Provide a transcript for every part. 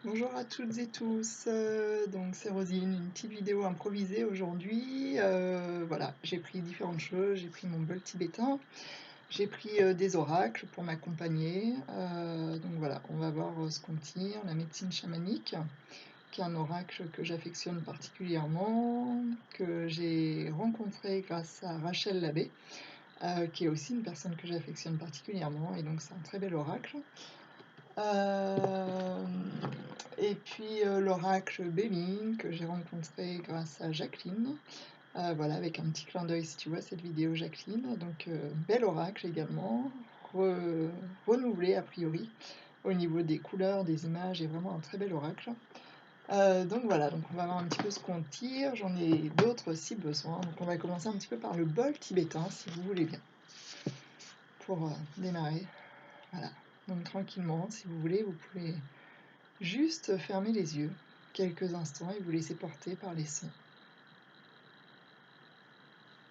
Bonjour à toutes et tous, donc c'est Rosine, une petite vidéo improvisée aujourd'hui. Voilà, j'ai pris différentes choses, j'ai pris mon bol tibétain, j'ai pris des oracles pour m'accompagner. Donc voilà, on va voir ce qu'on tire, la médecine chamanique, qui est un oracle que j'affectionne particulièrement, que j'ai rencontré grâce à Rachel Labbé, qui est aussi une personne que j'affectionne particulièrement, et donc c'est un très bel oracle. Et puis l'oracle Béline que j'ai rencontré grâce à Jacqueline. Voilà, avec un petit clin d'œil si tu vois cette vidéo Jacqueline. Donc bel oracle également, renouvelé a priori au niveau des couleurs, des images, et vraiment un très bel oracle. Donc voilà, donc on va voir un petit peu ce qu'on tire. J'en ai d'autres si besoin. Donc on va commencer un petit peu par le bol tibétain si vous voulez bien, pour démarrer. Voilà, donc tranquillement, si vous voulez, vous pouvez juste fermer les yeux quelques instants et vous laisser porter par les sons.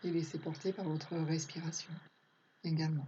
Et laisser porter par votre respiration également.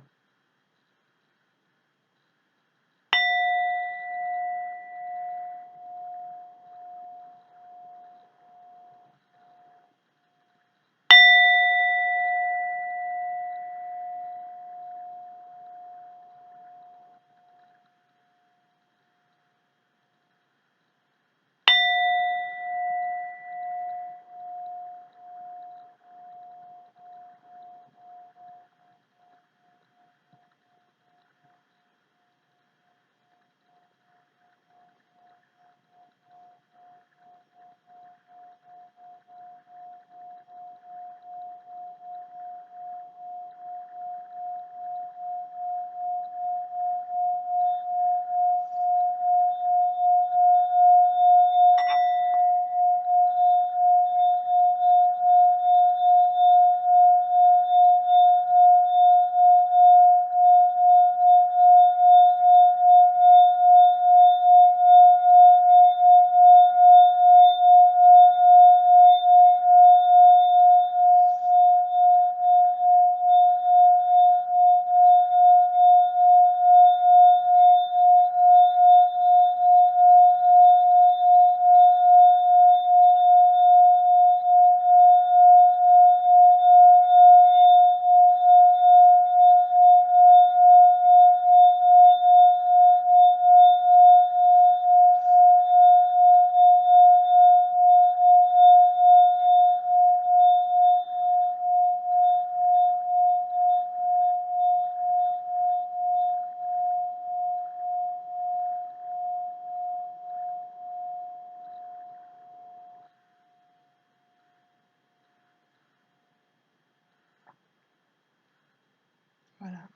Voilà.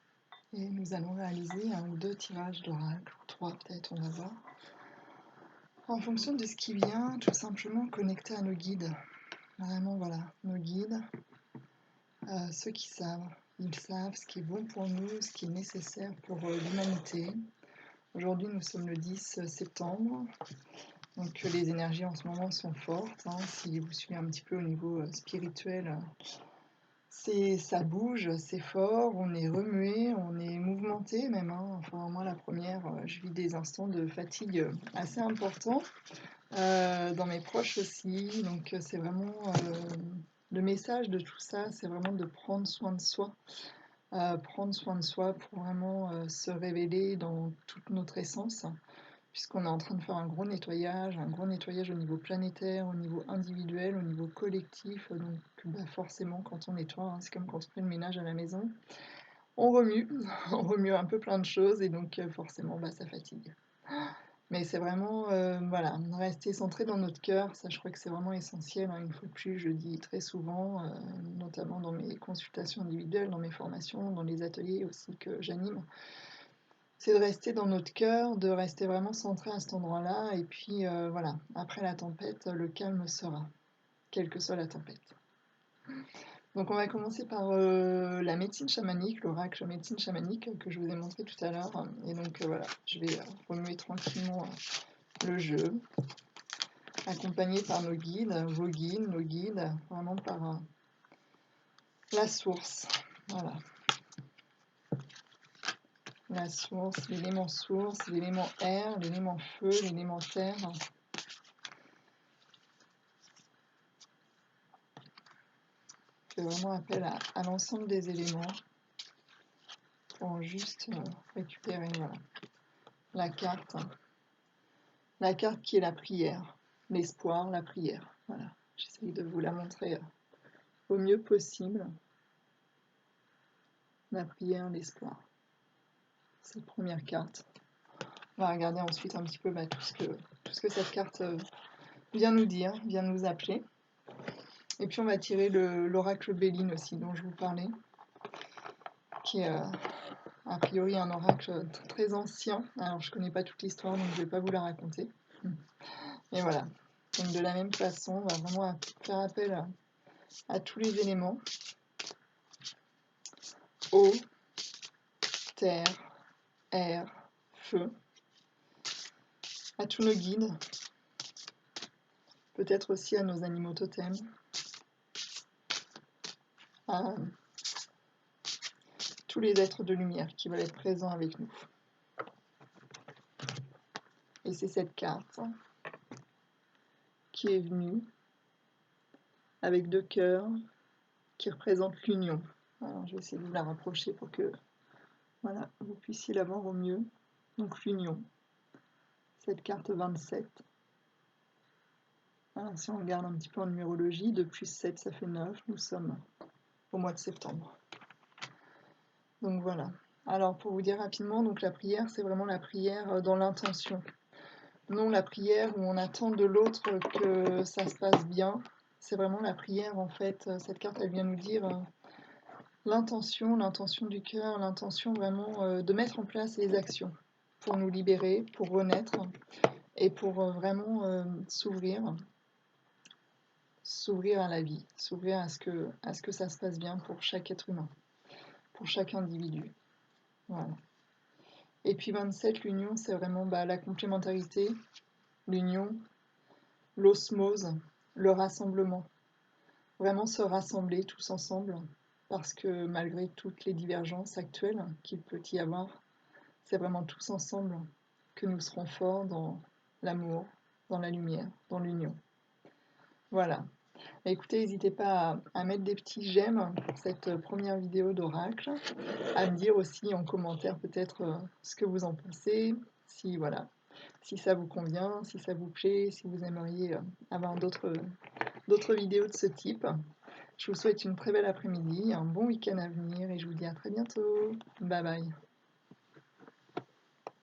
Et nous allons réaliser un ou deux tirages d'oracle, ou trois peut-être, on va voir. En fonction de ce qui vient, tout simplement connecter à nos guides. Vraiment, voilà, nos guides, ceux qui savent. Ils savent ce qui est bon pour nous, ce qui est nécessaire pour l'humanité. Aujourd'hui, nous sommes le 10 septembre. Donc les énergies en ce moment sont fortes. Si vous suivez un petit peu au niveau spirituel, ça bouge, c'est fort, on est remué, on est mouvementé même. Enfin moi la première, je vis des instants de fatigue assez importants. Dans mes proches aussi. Donc c'est vraiment le message de tout ça, c'est vraiment de prendre soin de soi. Prendre soin de soi pour vraiment se révéler dans toute notre essence, puisqu'on est en train de faire un gros nettoyage au niveau planétaire, au niveau individuel, au niveau collectif. Donc forcément quand on nettoie, c'est comme quand on fait le ménage à la maison, on remue, on remue un peu plein de choses, et donc forcément ça fatigue. Mais c'est vraiment, voilà, rester centré dans notre cœur, ça je crois que c'est vraiment essentiel, une fois de plus, je le dis très souvent, notamment dans mes consultations individuelles, dans mes formations, dans les ateliers aussi que j'anime. C'est de rester dans notre cœur, de rester vraiment centré à cet endroit-là, et puis voilà, après la tempête, le calme sera, quelle que soit la tempête. Donc on va commencer par la médecine chamanique, l'oracle médecine chamanique que je vous ai montré tout à l'heure. Et donc voilà, je vais remuer tranquillement le jeu, accompagné par nos guides, vos guides, nos guides, vraiment par la source. Voilà. la source, l'élément air, l'élément feu, l'élément terre. Je fais vraiment appel à l'ensemble des éléments pour juste récupérer voilà, la carte qui est la prière, l'espoir, la prière. Voilà, j'essaye de vous la montrer au mieux possible. La prière, l'espoir. Cette première carte. On va regarder ensuite un petit peu tout ce que cette carte vient nous dire, vient nous appeler. Et puis on va tirer l'oracle Béline aussi, dont je vous parlais, qui est a priori un oracle très ancien. Alors je connais pas toute l'histoire, donc je vais pas vous la raconter. Et voilà. Donc de la même façon, on va vraiment faire appel à tous les éléments. Eau, terre, air, feu, à tous nos guides, peut-être aussi à nos animaux totems, à tous les êtres de lumière qui veulent être présents avec nous. Et c'est cette carte qui est venue avec 2 cœurs qui représentent l'union. Alors je vais essayer de vous la rapprocher pour que voilà, vous puissiez la voir au mieux. Donc l'union, cette carte 27. Alors si on regarde un petit peu en numérologie, 2 plus 7 ça fait 9, nous sommes au mois de septembre. Donc voilà. Alors pour vous dire rapidement, donc la prière c'est vraiment la prière dans l'intention. Non la prière où on attend de l'autre que ça se passe bien. C'est vraiment la prière en fait. Cette carte elle vient nous dire l'intention du cœur, l'intention vraiment de mettre en place les actions pour nous libérer, pour renaître et pour vraiment s'ouvrir à la vie, s'ouvrir à ce que ça se passe bien pour chaque être humain, pour chaque individu. Voilà. Et puis 27, l'union, c'est vraiment la complémentarité, l'union, l'osmose, le rassemblement. Vraiment se rassembler tous ensemble, parce que malgré toutes les divergences actuelles qu'il peut y avoir, c'est vraiment tous ensemble que nous serons forts dans l'amour, dans la lumière, dans l'union. Voilà. Écoutez, n'hésitez pas à mettre des petits j'aime pour cette première vidéo d'oracle, à me dire aussi en commentaire peut-être ce que vous en pensez, si voilà, si ça vous convient, si ça vous plaît, si vous aimeriez avoir d'autres vidéos de ce type. Je vous souhaite une très belle après-midi, un bon week-end à venir et je vous dis à très bientôt. Bye bye.